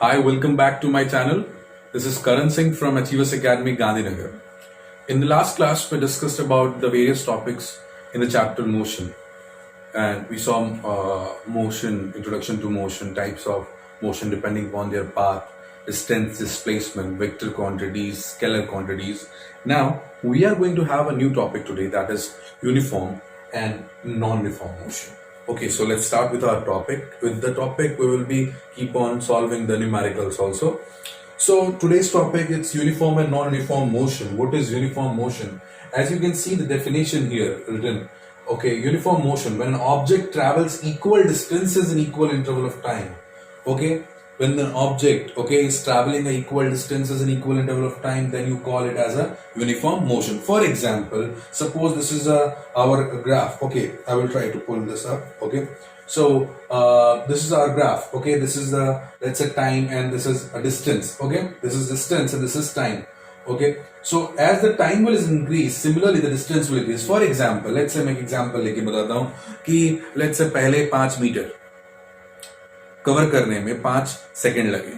Hi, welcome back to my channel. This is Karan Singh from Achievers Academy, Gandhinagar. In the last class, we discussed about the various topics in the chapter motion. And we saw motion, introduction to motion, types of motion depending upon their path, distance, displacement, vector quantities, scalar quantities. Now, we are going to have a new topic today, that is uniform and non-uniform motion. Okay, so let's start with our topic. With the topic, we will be keep on solving the numericals also. So today's topic is uniform and non-uniform motion. What is uniform motion? As you can see the definition here written. Okay, uniform motion, when an object travels equal distances in equal interval of time. Okay, when the object is traveling equal distances in equal interval of time, then you call it as a uniform motion. For example, suppose this is our graph. Okay, I will try to pull this up. Okay, so this is our graph. Okay, this is the, let's say, time, and this is a distance. Okay, this is distance and this is time. Okay, so as the time will increase, similarly the distance will increase. For example, let's say मैं एक example लेके बताता हूँ कि let's say पहले 5 metre cover करने में 5 second लगे,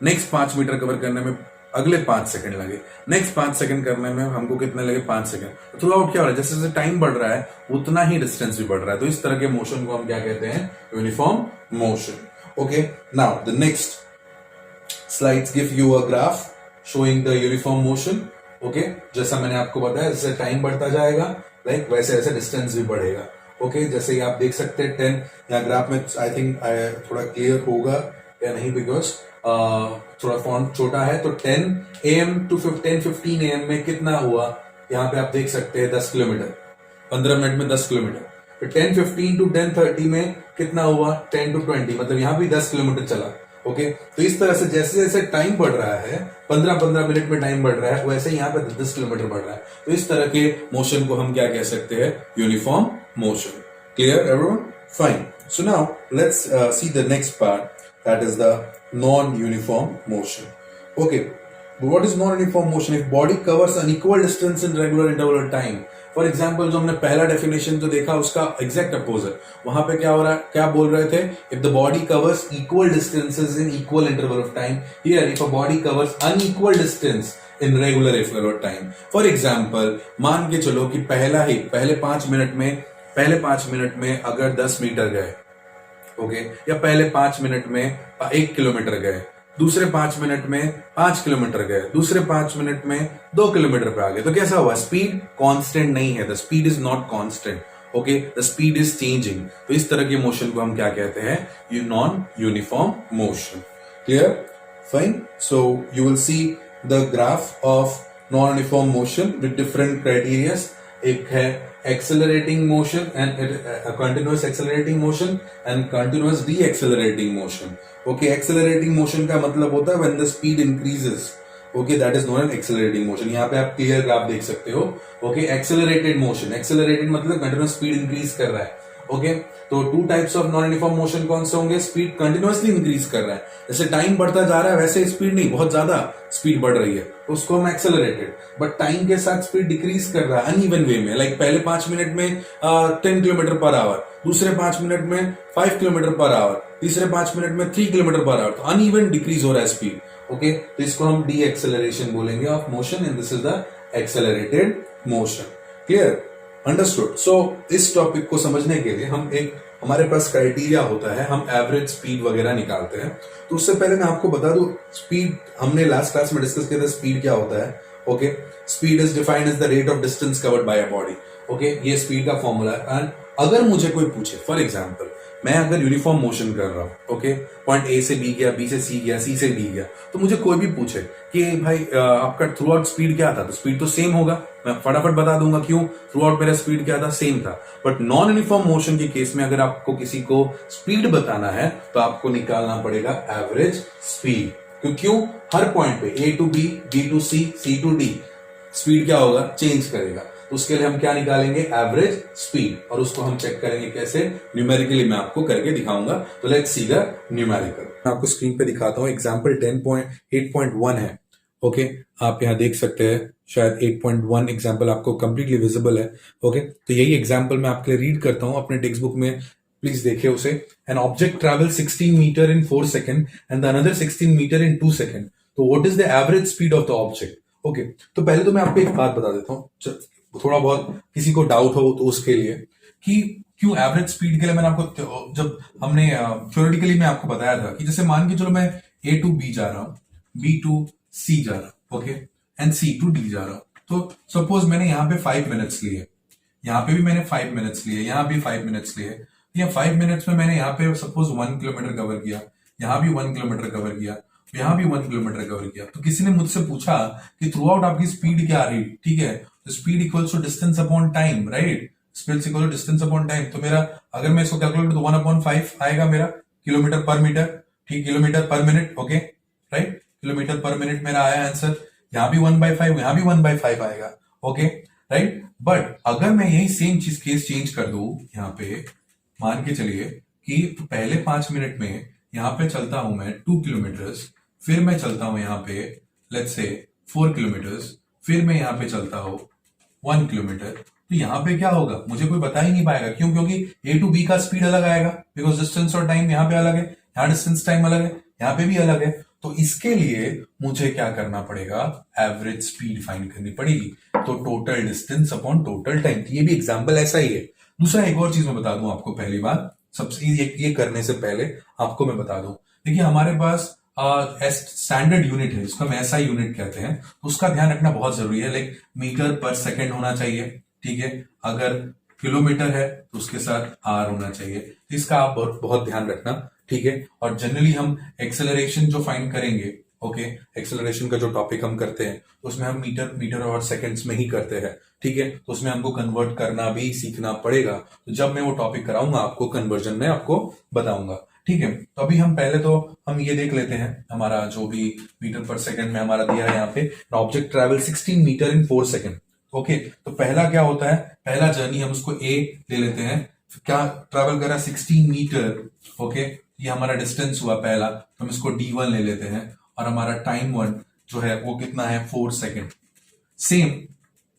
नेक्स्ट 5 मीटर कवर करने में अगले 5 सेकंड लगे, नेक्स्ट 5 सेकंड करने में हमको कितने लगे 5 सेकंड। थ्रू आउट क्या हो रहा है, जैसे जैसे टाइम बढ़ रहा है उतना ही डिस्टेंस भी बढ़ रहा है। तो इस तरह के मोशन को हम क्या कहते हैं, uniform motion. Okay, now the next slides give you a graph showing the uniform motion. Okay, जैसा मैंने आपको बताया, जैसे टाइम बढ़ता जाएगा वैसे वैसे डिस्टेंस भी बढ़ेगा। ओके, जैसे आप देख सकते हैं 10 यहाँ ग्राफ में, आई थिंक थोड़ा क्लियर होगा या नहीं, बिकॉज थोड़ा फॉन्ट छोटा है। तो 10 AM to 10:15 AM में कितना हुआ, यहाँ पे आप देख सकते हैं 10 किलोमीटर, 15 मिनट में 10 किलोमीटर। फिर 10:15 to 10:30 में कितना हुआ, 10 to 20, मतलब यहाँ भी 10 किलोमीटर चला। ओके, तो इस तरह से जैसे जैसे टाइम बढ़ रहा है, 15-15 मिनट में टाइम बढ़ रहा है, वैसे यहाँ पे 10 किलोमीटर बढ़ रहा है। तो इस तरह के मोशन को हम क्या कह सकते हैं, uniform motion. Clear everyone? Fine. So now let's see the next part, that is the non-uniform motion. Okay, but what is non-uniform motion? If body covers an equal distance in regular interval of time. For example जो हमने पहला definition जो देखा उसका exact opposite, वहां पे क्या हो रहा है, क्या बोल रहे थे, if the body covers equal distances in equal interval of time. Here if a body covers unequal distance in regular interval of time. For example मान के चलो कि पहले 5 मिनट में अगर 10 मीटर गए, ओके, या पहले 5 मिनट में 1 किलोमीटर गए, दूसरे 5 मिनट में 5 किलोमीटर गए, दूसरे 5 मिनट में 2 किलोमीटर पे आ गए, तो कैसा हुआ, स्पीड कांस्टेंट नहीं है, the speed is not constant. Okay, the speed is changing. तो इस तरह के मोशन को हम क्या कहते हैं, non uniform motion. Clear? Fine. So you will see the graph of non uniform motion with different criteria. एक है accelerating motion and a continuous accelerating motion and continuous deaccelerating motion. Okay, accelerating motion का मतलब होता है when the speed increases. Okay, that is known as accelerating motion. यहाँ पे आप clear graph देख सकते हो। Okay, accelerated मतलब continuous speed increase कर रहा है। ओके, तो 2 types of non uniform motion कौन से होंगे, स्पीड कंटिन्यूअसली इंक्रीज कर रहा है, जैसे टाइम बढ़ता जा रहा है वैसे स्पीड नहीं, बहुत ज्यादा स्पीड बढ़ रही है, तो उसको हम एक्सेलरेटेड। बट टाइम के साथ स्पीड डिक्रीज कर रहा है अनइवन वे में, लाइक पहले 5 मिनट में 10 किलोमीटर पर आवर, दूसरे 5 मिनट में 5 किलोमीटर पर आवर, तीसरे 5 मिनट में 3 किलोमीटर पर आवर, तो अनइवन डिक्रीज हो रहा है स्पीड। ओके, तो इसको हम डी एक्सेलरेशन बोलेंगे of motion, and this is the accelerated motion. Clear? Understood. So इस टॉपिक को समझने के लिए हमारे पास क्राइटेरिया होता है, हम एवरेज स्पीड वगैरह निकालते हैं। तो उससे पहले मैं आपको बता दूं, स्पीड हमने लास्ट क्लास में डिस्कस किया था, स्पीड क्या होता है। Okay, speed is defined as the rate of distance covered by a body. Okay, ये स्पीड का फॉर्मूला है। एंड अगर मुझे कोई पूछे, फॉर एग्जाम्पल मैं अगर यूनिफॉर्म मोशन कर रहा हूं, ओके, पॉइंट ए से बी गया, बी से सी गया, सी से डी गया, तो मुझे कोई भी पूछे कि भाई आपका थ्रू आउट स्पीड क्या था, तो स्पीड तो सेम होगा, मैं फटाफट बता दूंगा क्यों, थ्रू आउट मेरा स्पीड क्या था, सेम था। बट नॉन यूनिफॉर्म मोशन के केस में अगर आपको किसी को स्पीड बताना है तो आपको निकालना पड़ेगा एवरेज स्पीड। क्यों? हर पॉइंट पे A to B, B to C, C to D speed क्या होगा, चेंज करेगा। तो उसके लिए हम क्या निकालेंगे, एवरेज स्पीड, और उसको हम चेक करेंगे कैसे, न्यूमेरिकली मैं आपको करके दिखाऊंगा। तो लेट्स सी द न्यूमेरिकल। मैं आपको स्क्रीन पे दिखाता हूं, एग्जांपल 10.8.1 है। ओके, आप यहां देख सकते हैं, शायद 8.1 एग्जांपल आपको कंप्लीटली विजिबल है। ओके, तो यही एग्जांपल मैं आपके लिए रीड करता हूं अपने टेक्स्ट बुक में प्लीज देखिए उसे। An object travel 16 metre in 4 second and the another 16 metre in 2 second, तो what is the average speed of the object? Okay, तो पहले तो मैं आपको एक बात बता देता हूँ, थोड़ा बहुत किसी को डाउट हो तो उसके लिए, कि क्यों एवरेज स्पीड के लिए मैंने आपको, जब हमने थ्योरेटिकली मैं आपको बताया था कि जैसे मान के चलो मैं ए टू बी जा रहा हूं, बी टू सी जा रहा हूं, okay, and C to D जा रहा हूं, तो सपोज मैंने यहाँ पे 5 मिनट्स लिए, यहाँ पे भी मैंने 5 मिनट्स लिए, यहाँ भी 5 मिनट्स लिए, या 5 मिनट्स में मैंने यहाँ पे सपोज 1 किलोमीटर कवर किया, यहाँ भी 1 किलोमीटर कवर किया, यहाँ भी 1 किलोमीटर कवर किया, तो किसी ने मुझसे पूछा कि थ्रू आउट आपकी स्पीड क्या आ रही, ठीक है, तो speed equals to distance upon time, right, speed equal to distance upon time, तो मेरा अगर मैं इसको कैलकुलेट तो 1/5 आएगा मेरा किलोमीटर पर मीटर, ठीक, किलोमीटर पर मिनट, ओके, राइट, किलोमीटर पर मिनट मेरा आया आंसर। यहाँ भी 1/5, यहाँ भी 1/5 आएगा, ओके, राइट। बट अगर मैं यही सेम चीज केस चेंज कर दूं, यहाँ पे मान के चलिए कि पहले 5 मिनट में यहाँ पे चलता हूं मैं 2 किलोमीटर्स, फिर मैं चलता हूं यहाँ पे लेट्स से 4 किलोमीटर्स, फिर मैं यहाँ पे चलता हूं 1 किलोमीटर, तो यहाँ पे क्या होगा मुझे कोई बता ही नहीं पाएगा। क्यों? क्योंकि ए टू बी का स्पीड अलग आएगा, बिकॉज डिस्टेंस और टाइम यहाँ पे अलग है, यहाँ डिस्टेंस टाइम अलग है, यहाँ पे भी अलग है। तो इसके लिए मुझे क्या करना पड़ेगा, एवरेज स्पीड फाइंड करनी पड़ेगी। तो total distance upon total time, ये भी एग्जाम्पल ऐसा ही है। दूसरा एक और चीज मैं बता दूं आपको, पहली बात सबसे ये करने से पहले आपको मैं बता दूं, देखिए हमारे पास स्टैंडर्ड यूनिट है, इसको हम एसआई यूनिट कहते हैं, तो उसका ध्यान रखना बहुत जरूरी है। लाइक मीटर पर सेकेंड होना चाहिए, ठीक है, अगर किलोमीटर है तो उसके साथ आर होना चाहिए, इसका आप बहुत ध्यान रखना, ठीक है। और जनरली हम एक्सेलरेशन जो फाइंड करेंगे, ओके, एक्सेलरेशन का जो टॉपिक हम करते हैं उसमें हम मीटर और सेकंड्स में ही करते हैं, ठीक है, तो उसमें हमको कन्वर्ट करना भी सीखना पड़ेगा। तो जब मैं वो टॉपिक कराऊंगा आपको कन्वर्जन में आपको बताऊंगा, ठीक है। तो अभी हम पहले तो हम ये देख लेते हैं, हमारा जो भी मीटर पर सेकंड में हमारा दिया है यहाँ पे, object travel 16 metre in 4 second, okay. तो पहला क्या होता है, पहला जर्नी हम उसको ए ले लेते हैं, क्या ट्रेवल करा 16 मीटर, ओके, ये हमारा डिस्टेंस हुआ पहला, तो हम इसको D1 ले लेते हैं, और हमारा टाइम 1 जो है वो कितना है 4 सेकंड। सेम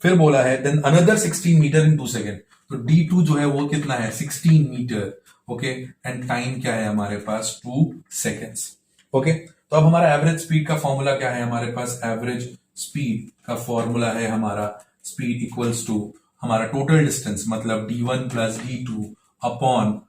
फिर बोला है then another 16 metre in 2 second, तो D2 जो है वो कितना है 16 मीटर, ओके, एंड टाइम क्या है हमारे पास 2 सेकेंड्स, ओके। तो अब हमारा एवरेज स्पीड का फॉर्मूला क्या है हमारे पास, एवरेज स्पीड का फॉर्मूला है हमारा स्पीड इक्वल्स टू हमारा टोटल डिस्टेंस मतलब D1 plus D2 upon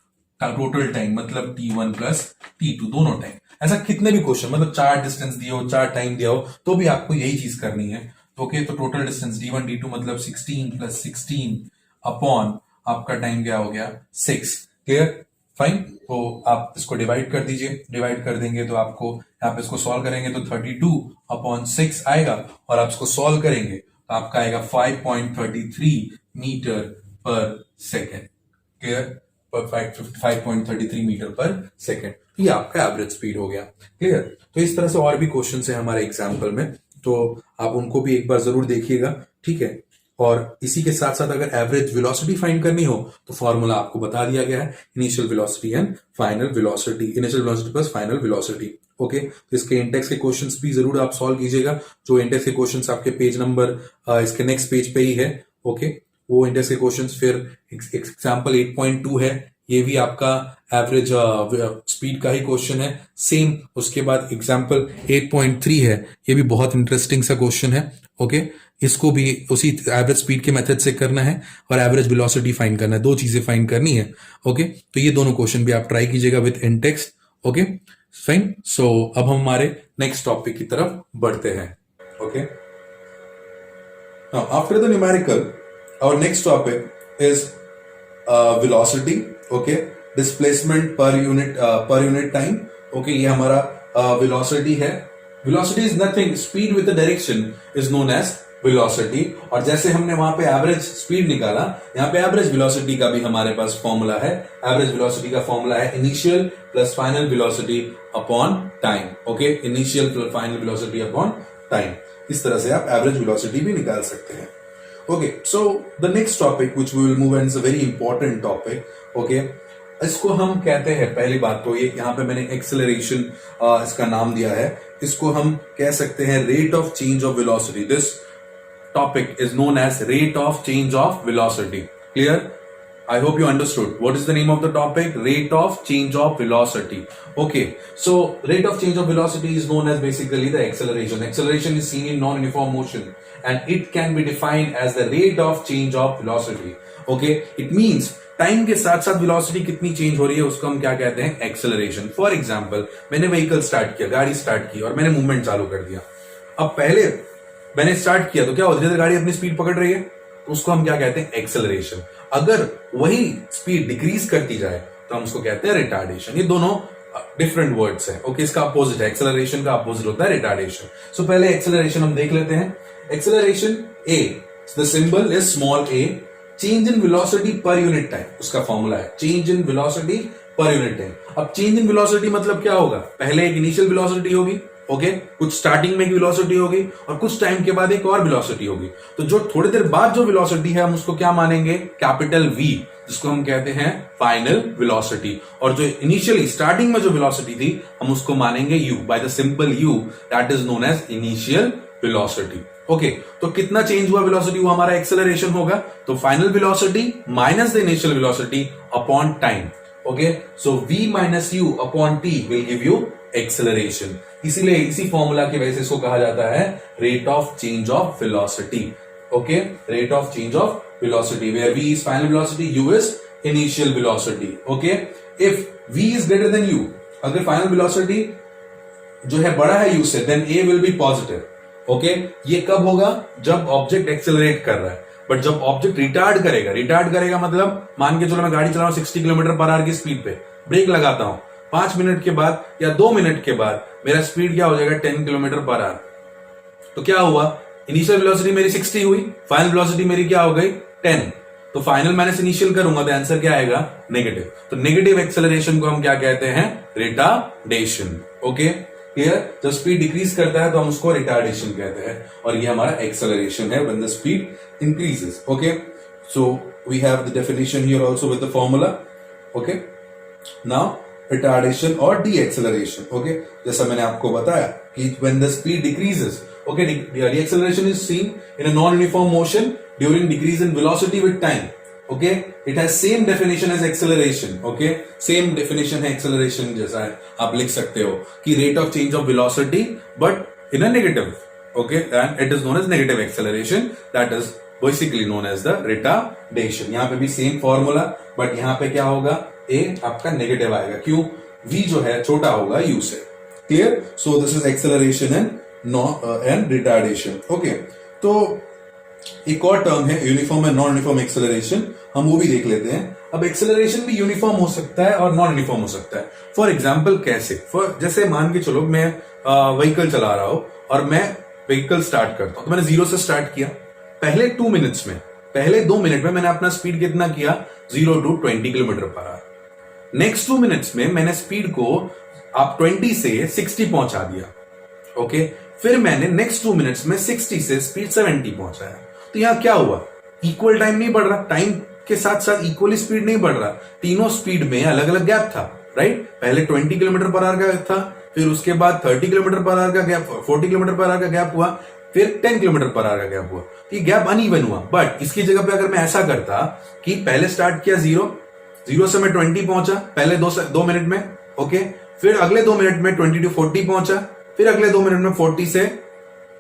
total time मतलब T1 प्लस T2 दोनों टाइम। ऐसा कितने भी क्वेश्चन मतलब 4 डिस्टेंस दिया हो, 4 टाइम दिया हो, तो भी आपको यही चीज करनी है, ओके। तो टोटल डिस्टेंस D1 D2 मतलब 16 प्लस 16 अपॉन आपका टाइम क्या हो गया 6, क्लियर, फाइन। तो आप इसको डिवाइड कर दीजिए, डिवाइड कर देंगे तो आपको यहाँ पे इसको सॉल्व करेंगे तो 32 अपॉन 6 आएगा, और आप इसको सॉल्व करेंगे तो आपका आएगा 5.33 मीटर पर सेकेंड, क्लियर, 5.33 मीटर पर सेकेंड, ये आपका एवरेज स्पीड हो गया, क्लियर। तो इस तरह से और भी क्वेश्चन है हमारे एग्जाम्पल में, तो आप उनको भी एक बार जरूर देखिएगा, ठीक है। और इसी के साथ साथ अगर एवरेज वेलोसिटी फाइंड करनी हो तो फॉर्मूला आपको बता दिया गया है, initial velocity and final velocity, initial velocity plus final velocity, okay. तो इसके इंडेक्स के क्वेश्चंस भी जरूर आप सॉल्व कीजिएगा, जो इंडेक्स के क्वेश्चंस आपके पेज नंबर इसके नेक्स्ट पेज पे ही है, ओके, वो इंडेक्स के क्वेश्चंस। फिर एग्जाम्पल 8.2 है, ये भी आपका एवरेज स्पीड का ही क्वेश्चन है, सेम। उसके बाद एग्जाम्पल 8.3 है, ये भी बहुत इंटरेस्टिंग सा क्वेश्चन है, ओके। इसको भी उसी एवरेज स्पीड के मेथड से करना है और एवरेज वेलोसिटी फाइंड करना है, दो चीजें फाइंड करनी है, ओके। तो ये दोनों क्वेश्चन भी आप ट्राई कीजिएगा with Intex, okay, fine. So अब हम हमारे नेक्स्ट टॉपिक की तरफ बढ़ते हैं, okay. Now after the numerical our next topic is velocity, okay, displacement per unit time, okay. ये हमारा वेलोसिटी है। Velocity is nothing, speed with the direction is known as velocity. और जैसे हमने वहां पे एवरेज स्पीड निकाला, यहाँ पे एवरेज वेलोसिटी का भी हमारे पास फॉर्मूला है। एवरेज वेलोसिटी का फॉर्मूला है initial plus final velocity upon time, okay, initial plus final velocity upon time. इस तरह से आप एवरेज वेलोसिटी भी निकाल सकते हैं, okay. So the next topic which we will move in is a very important topic, okay. इसको हम कहते हैं, पहली बात तो ये यहाँ पे मैंने एक्सेलरेशन इसका नाम दिया है, इसको हम कह सकते हैं rate of change of velocity. This topic is known as rate of change of velocity, clear। I hope you understood. What is the name of the topic? Rate of change of velocity. Okay, so rate of change of velocity is known as basically the acceleration. Acceleration is seen in non-uniform motion and it can be defined as the rate of change of velocity. Okay, it means time के साथ साथ velocity कितनी change हो रही है उसको हम क्या कहते हैं? एक्सेलरेशन. फॉर एग्जाम्पल, मैंने व्हीकल स्टार्ट किया, गाड़ी स्टार्ट की और मैंने मूवमेंट चालू कर दिया. अब पहले मैंने स्टार्ट किया तो क्या हो, धीरे-धीरे गाड़ी अपनी स्पीड पकड़ रही है, तो उसको हम क्या कहते हैं? एक्सेलरेशन. अगर वही स्पीड डिक्रीज करती जाए तो हम उसको कहते हैं रिटार्डेशन. ये दोनों डिफरेंट वर्ड्स हैं. ओके, इसका अपोजिट है, एक्सेलरेशन का अपोजिट होता है रिटार्डेशन. सो पहले एक्सेलरेशन हम देख लेते हैं. Acceleration A, the symbol is small A. Change in velocity पर यूनिट टाइम, उसका फॉर्मूला है चेंज इन वेलोसिटी पर यूनिट टाइम. अब चेंज इन वेलोसिटी मतलब क्या होगा? पहले एक इनिशियल वेलोसिटी होगी, ओके, कुछ स्टार्टिंग में एक वेलोसिटी होगी और कुछ टाइम के बाद एक और वेलोसिटी होगी. तो जो थोड़ी देर बाद जो वेलोसिटी है हम उसको क्या मानेंगे? कैपिटल वी, जिसको हम कहते हैं फाइनल वेलोसिटी. और जो इनिशियली स्टार्टिंग में जो वेलोसिटी थी हम उसको मानेंगे u, by the simple u, that is known as initial velocity. Okay, तो कितना चेंज हुआ वेलोसिटी, वो हमारा एक्सेलरेशन होगा. तो final velocity minus the initial velocity upon time. Okay, so v minus u upon t will give you acceleration. इसीलिए इसी formula की वजह से इसको कहा जाता है rate of change of velocity. Okay, rate of change of velocity where v is final velocity, u is initial velocity. Okay, if v is greater than u, अगर फाइनल वेलोसिटी जो है बड़ा है u से, then a will be positive. Okay, ये कब होगा? जब ऑब्जेक्ट एक्सेलरेट कर रहा है. बट जब ऑब्जेक्ट रिटार्ड करेगा मतलब मान के चलो मैं गाड़ी चला रहा हूं 60 किलोमीटर पर आवर की स्पीड पे, ब्रेक लगाता हूं, 5 मिनट के बाद या 2 मिनट के बाद मेरा स्पीड क्या हो जाएगा? 10 किलोमीटर पर आवर. तो क्या हुआ? इनिशियल वेलोसिटी मेरी 60 हुई, फाइनल वेलोसिटी मेरी क्या हो गई? 10. तो फाइनल माइनस इनिशियल करूंगा तो आंसर क्या आएगा? नेगेटिव. तो नेगेटिव एक्सेलरेशन को हम क्या कहते हैं? रिटार्डेशन. Okay, clear? जब स्पीड डिक्रीज करता है तो हम उसको रिटार्डेशन कहते हैं और ये हमारा एक्सेलरेशन है when the speed increases. Okay, so we have the definition here also with the formula. Okay, now retardation और डी एक्सेलरेशन. ओके, जैसा मैंने आपको बताया कि when the speed decreases, okay, deceleration is seen in a non uniform motion during decrease in velocity with time. Okay, it has same definition as acceleration. Okay, same definition है acceleration जैसा है. आप लिख सकते हो कि rate of change of velocity but in a negative. Okay, and it is known as negative acceleration, that is basically known as the retardation. यहां पे भी सेम फॉर्मूला, बट यहां पे क्या होगा? ए आपका नेगेटिव आएगा. क्यों? v जो है छोटा होगा u से. Clear? So this is acceleration and retardation. Okay, तो एक और टर्म है uniform and non uniform acceleration, हम वो भी देख लेते हैं. अब एक्सेलरेशन भी यूनिफॉर्म हो सकता है और नॉन यूनिफॉर्म हो सकता है. फॉर एग्जाम्पल कैसे? जैसे मान के चलो मैं व्हीकल चला रहा हूं और मैं व्हीकल स्टार्ट करता हूं, तो मैंने 0 से स्टार्ट किया. पहले 2 मिनट्स में, पहले 2 मिनट में मैंने अपना स्पीड कितना किया? 0 to 20 kilometre per hour. Next 2 minutes में मैंने स्पीड को आप 20 से 60 पहुंचा दिया. ओके, फिर मैंने नेक्स्ट 2 मिनट्स में 60 से स्पीड 70 पहुंचाया. तो यहां क्या हुआ? इक्वल टाइम नहीं बढ़ रहा, टाइम के साथ साथ इक्वली स्पीड नहीं बढ़ रहा. तीनों स्पीड में अलग अलग गैप था, राइट? पहले 20 किलोमीटर पर आवर का था, फिर उसके बाद 30 किलोमीटर पर आवर का गैप, 40 किलोमीटर पर आवर का गैप हुआ, फिर 10 किलोमीटर पर आवर का गैप हुआ. तो ये गैप अनइवन हुआ. बट इसकी जगह पे अगर मैं ऐसा करता कि पहले स्टार्ट किया 0 से मैं 20 पहुंचा पहले 2 मिनट में. ओके, फिर अगले 2 मिनट में 20 to 40 पहुंचा, फिर अगले 2 मिनट में 40 से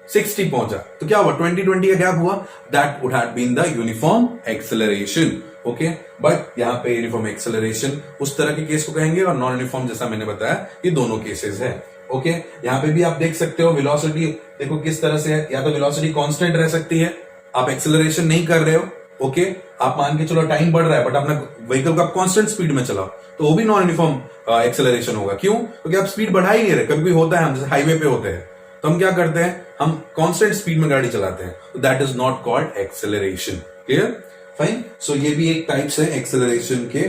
60 पहुंचा. तो क्या हुआ? 20 का गैप हुआ. That would have been the uniform acceleration. Okay, but यहां पे यूनिफॉर्म एक्सेलरेशन उस तरह के केस को कहेंगे और नॉन यूनिफॉर्म जैसा मैंने बताया ये दोनों केसेस है. ओके, यहां पे भी आप देख सकते हो वेलोसिटी देखो किस तरह से है. या तो वेलोसिटी कांस्टेंट रह सकती है, आप एक्सेलरेशन नहीं कर रहे हो. ओके, आप मान के चलो टाइम बढ़ रहा है बट अपना व्हीकल को आप कांस्टेंट स्पीड में चलाओ, तो वो भी नॉन यूनिफॉर्म एक्सेलरेशन होगा. क्यों? क्योंकि आप स्पीड बढ़ा ही नहीं रहे. कभी भी होता है, हम जैसे हाईवे पे होते हैं तो हम क्या करते हैं? हम कांस्टेंट स्पीड में गाड़ी चलाते हैं. That is not called acceleration. Clear? Fine. So ये भी एक टाइप्स है एक्सेलरेशन के,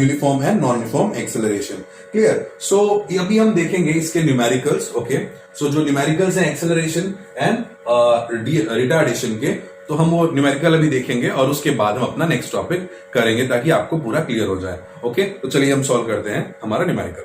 uniform and non uniform acceleration. Clear? So अभी हम देखेंगे इसके न्यूमेरिकल्स. ओके, सो जो न्यूमेरिकल्स हैं एक्सेलरेशन एंड रिटार्डेशन के, तो हम वो न्यूमेरिकल अभी देखेंगे और उसके बाद हम अपना नेक्स्ट टॉपिक करेंगे ताकि आपको पूरा क्लियर हो जाए. ओके, तो चलिए हम सॉल्व करते हैं हमारा न्यूमेरिकल.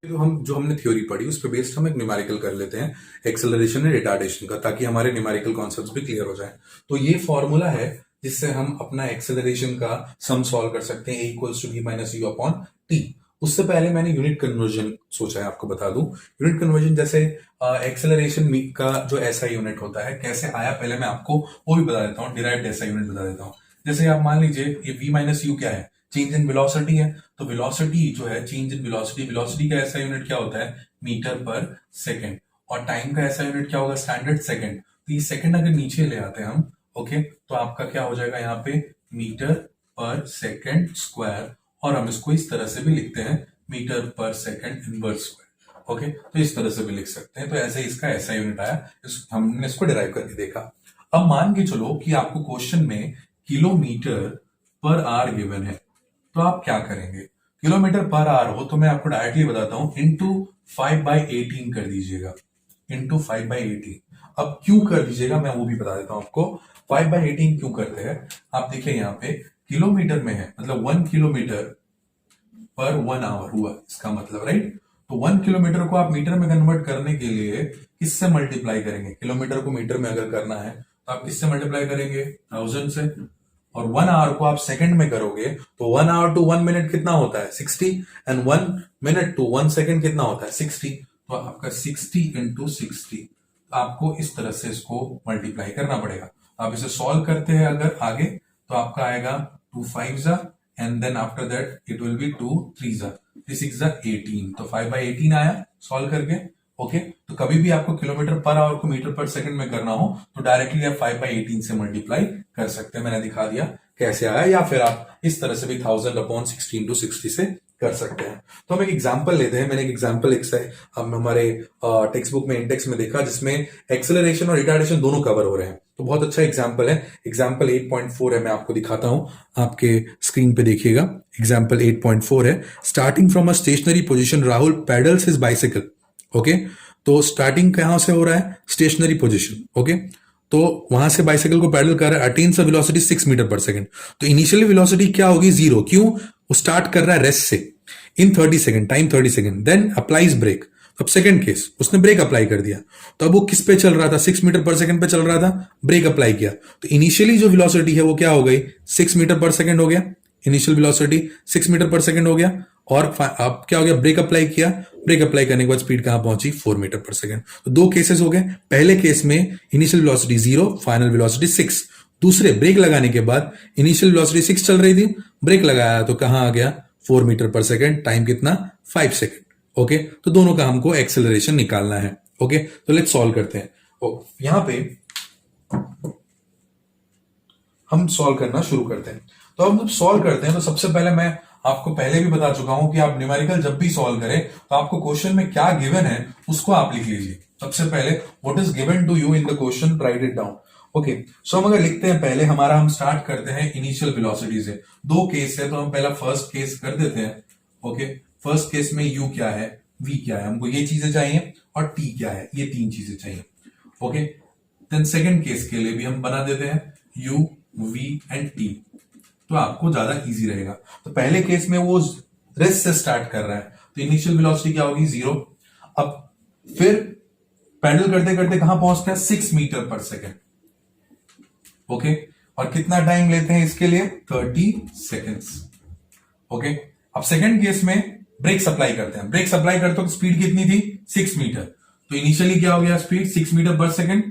तो जो हमने थ्योरी पढ़ी उस पे बेस्ड हम एक न्यूमेरिकल कर लेते हैं एक्सेलरेशन एंड रिटार्डेशन का, ताकि हमारे न्यूमेरिकल कॉन्सेप्ट्स भी क्लियर हो जाए. तो ये फॉर्मूला है जिससे हम अपना एक्सेलरेशन का सम सॉल्व कर सकते हैं, a equals to v minus u upon t. उससे पहले मैंने यूनिट कन्वर्जन सोचा है, आपको बता दूं। यूनिट कन्वर्जन जैसे एक्सेलरेशन का जो ऐसा यूनिट होता है कैसे आया, पहले मैं आपको वो भी बता देता हूँ, डिराइव्ड ऐसा यूनिट बता देता हूँ। जैसे आप मान लीजिए ये v माइनस यू क्या है, चेंज इन वेलोसिटी है। तो वेलोसिटी जो है, चेंज इन वेलोसिटी, वेलोसिटी का ऐसा यूनिट क्या होता है, मीटर पर सेकेंड। और टाइम का ऐसा यूनिट क्या होगा, स्टैंडर्ड सेकेंड। तो ये सेकेंड अगर नीचे ले आते हैं हम, ओके, तो आपका क्या हो जाएगा यहाँ पे, मीटर पर सेकेंड स्क्वायर। और हम इसको इस तरह से भी लिखते हैं, मीटर पर सेकेंड इनवर्स स्क्वायर। ओके, तो इस तरह से भी लिख सकते हैं। तो ऐसे इसका ऐसा यूनिट आया, हमने इसको डिराइव करके देखा। अब मान के चलो कि आपको क्वेश्चन में किलोमीटर पर आवर गिवन है, तो आप क्या करेंगे। किलोमीटर पर आवर हो तो मैं आपको डायरेक्टली बताता हूं, इंटू 5/18 कर दीजिएगा, इंटू 5/18। अब क्यों कर दीजिएगा मैं वो भी बता देता हूं आपको। 5/18 क्यों करते हैं, आप देखिए यहाँ पे किलोमीटर में है, मतलब 1 किलोमीटर पर 1 आवर हुआ इसका मतलब, राइट। तो 1 किलोमीटर को आप मीटर में कन्वर्ट करने के लिए किससे मल्टीप्लाई करेंगे, किलोमीटर को मीटर में अगर करना है तो आप किससे मल्टीप्लाई करेंगे, 1000 से। और 1 आवर को आप सेकंड में करोगे तो 1 आवर टू 1 मिनट कितना होता है, 60। एंड 1 मिनट टू 1 सेकंड कितना होता है, 60। तो आपका 60 इंटू 60, आपको इस तरह से इसको मल्टीप्लाई करना पड़ेगा। आप इसे सॉल्व करते हैं अगर आगे, तो आपका आएगा 2 5 जा, and then after that it will be 2 3 जा, 3 6 जा 18। तो 5/18 आया सॉल्व करके। ओके, तो कभी भी आपको किलोमीटर पर आवर को मीटर पर सेकंड में करना हो तो डायरेक्टली आप 5/18 से मल्टीप्लाई कर सकते हैं। मैंने दिखा दिया कैसे आया, या फिर आप इस तरह से भी 1000/16 टू 60 से कर सकते हैं। तो हम एक एग्जांपल लेते हैं। मैंने एक एग्जांपल हम हमारे टेक्स्ट बुक में इंडेक्स में देखा, जिसमें एक्सेलरेशन और रिटार्डेशन दोनों कवर हो रहे हैं। तो बहुत अच्छा एग्जांपल है, एग्जांपल 8.4 है, मैं आपको दिखाता हूं, आपके स्क्रीन पे देखिएगा। एग्जांपल 8.4 है, starting from a stationary position Rahul pedals his bicycle. Okay, तो स्टार्टिंग कहां से हो रहा है, स्टेशनरी पोजीशन। ओके, तो वहां से बाइसिकल को पैडल कर रहा है, अटेन्स अ वेलोसिटी 6 मीटर पर सेकंड। तो इनिशियली वेलोसिटी क्या होगी, 0। क्यों, वो स्टार्ट कर रहा है रेस्ट से, in 30 second, time 30 second. Then applies brake. अब सेकंड केस, उसने ब्रेक अप्लाई कर दिया। तो अब वो किस पे चल रहा था, 6 मीटर पर सेकंड पे चल रहा था, ब्रेक अप्लाई किया। तो इनिशियली जो वेलोसिटी है वो क्या हो गई, 6 मीटर पर सेकंड हो गया। इनिशियल वेलोसिटी 6 मीटर पर सेकंड हो गया। और अब क्या हो गया, ब्रेक अप्लाई किया। ब्रेक अप्लाई करने के बाद स्पीड कहां पहुंची, 4 मीटर पर सेकंड। तो दो केसेस हो गए। पहले केस में इनिशियल वेलोसिटी 0, फाइनल वेलोसिटी 6। दूसरे, ब्रेक लगाने के बाद इनिशियल वेलोसिटी 6 चल रही थी, ब्रेक लगाया तो कहां आ गया, 4 मीटर पर सेकंड। टाइम कितना, 5 सेकंड। ओके, तो दोनों का हमको एक्सेलरेशन निकालना है। ओके, तो लेट्स सॉल्व करते हैं। यहां पे हम सॉल्व करना शुरू करते हैं। तो अब जब सॉल्व करते हैं तो सबसे पहले मैं आपको पहले भी बता चुका हूं कि आप न्यूमेरिकल जब भी सॉल्व करें तो आपको क्वेश्चन में क्या गिवन है उसको आप लिख लीजिए। सबसे पहले what is given to you in the question, write it down. Okay, so हम अगर लिखते हैं पहले हमारा, हम स्टार्ट करते हैं इनिशियल वेलोसिटी से। दो केस है तो हम पहला फर्स्ट केस कर देते हैं। ओके, फर्स्ट केस में u क्या है, v क्या है, हमको ये चीजें चाहिए, और t क्या है, ये तीन चीजें चाहिए। ओके, देन सेकंड केस के लिए भी हम बना देते हैं u, v एंड t, तो आपको ज्यादा इजी रहेगा। तो पहले केस में वो रेस्ट से स्टार्ट कर रहा है, तो इनिशियल वेलोसिटी क्या होगी, 0। अब फिर पैडल करते करते कहां पहुंचता है, 6 मीटर पर सेकेंड। ओके, और कितना टाइम लेते हैं इसके लिए, 30 सेकेंड्स। ओके, अब सेकंड केस में ब्रेक सप्लाई करते हैं। ब्रेक सप्लाई करते तो स्पीड कितनी थी, 6 मीटर। तो इनिशियली क्या हो गया, स्पीड 6 मीटर पर सेकेंड।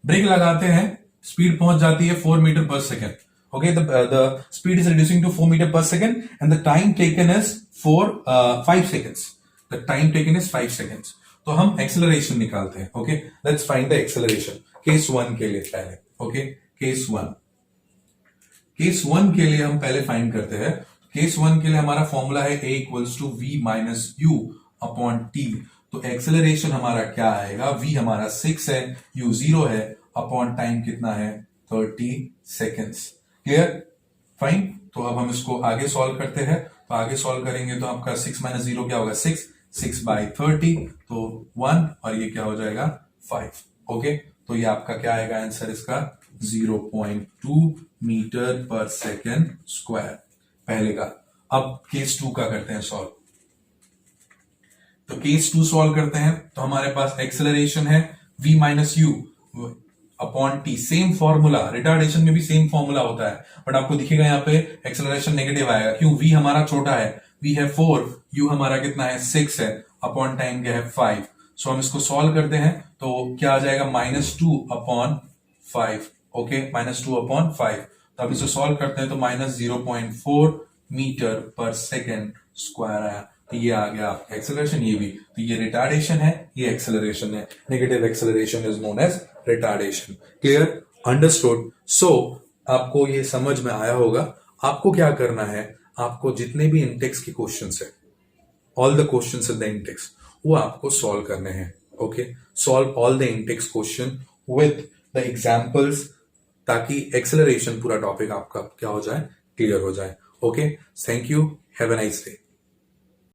ब्रेक लगाते हैं, स्पीड पहुंच जाती है 4 मीटर पर second. Okay, the speed is reducing to 4 meter per second, and the time taken is 5 seconds. The time taken is 5 seconds. तो हम एक्सेलरेशन निकालते हैं। Okay, let's find the acceleration case 1 के लिए पहले। ओके, केस 1 के लिए हम पहले फाइंड करते हैं। केस 1 के लिए हमारा फॉर्मूला है a equals to v minus u upon t. तो एक्सेलरेशन हमारा क्या आएगा, v हमारा 6 है, u 0 है, अपॉन टाइम कितना है, 30 सेकेंड्स। Clear, fine. तो अब हम इसको आगे सॉल्व करते हैं। तो आगे सॉल्व करेंगे तो आपका 6 माइनस 0 क्या होगा, 6, 6/30, तो 1, और ये क्या हो जाएगा, 5। ओके, तो ये आपका क्या आएगा आंसर इसका, 0.2 मीटर पर सेकेंड स्क्वायर, पहले का। अब केस 2 का करते हैं सॉल्व। तो केस 2 सॉल्व करते हैं तो हमारे पास एक्सेलरेशन है v minus u upon T, same formula, retardation में भी सेम फॉर्मूला होता है, बट आपको दिखेगा यहाँ पे एक्सेलरेशन नेगेटिव आएगा, क्यों? v हमारा छोटा है, v है 4, u हमारा कितना है 6 है, अपॉन टाइम क्या है 5। सो हम इसको सॉल्व करते हैं तो क्या आ जाएगा -2 अपॉन 5, ओके, -2 अपॉन 5। तो अब इसे सॉल्व करते हैं तो -0.4 मीटर पर सेकेंड स्क्वायर आया। तो ये आ गया आपका एक्सेलरेशन, ये भी, तो ये रिटार्डेशन है, ये एक्सेलरेशन है। Negative acceleration is known as retardation. Clear? Understood? So आपको ये समझ में आया होगा। आपको क्या करना है, आपको जितने भी इंटेक्स के क्वेश्चंस है, all the questions in the Intex, वो आपको सॉल्व करने हैं। Okay, solve all the Intex question with the examples, ताकि एक्सेलरेशन पूरा टॉपिक आपका क्या हो जाए, क्लियर हो जाए। Okay, thank you, have a nice day.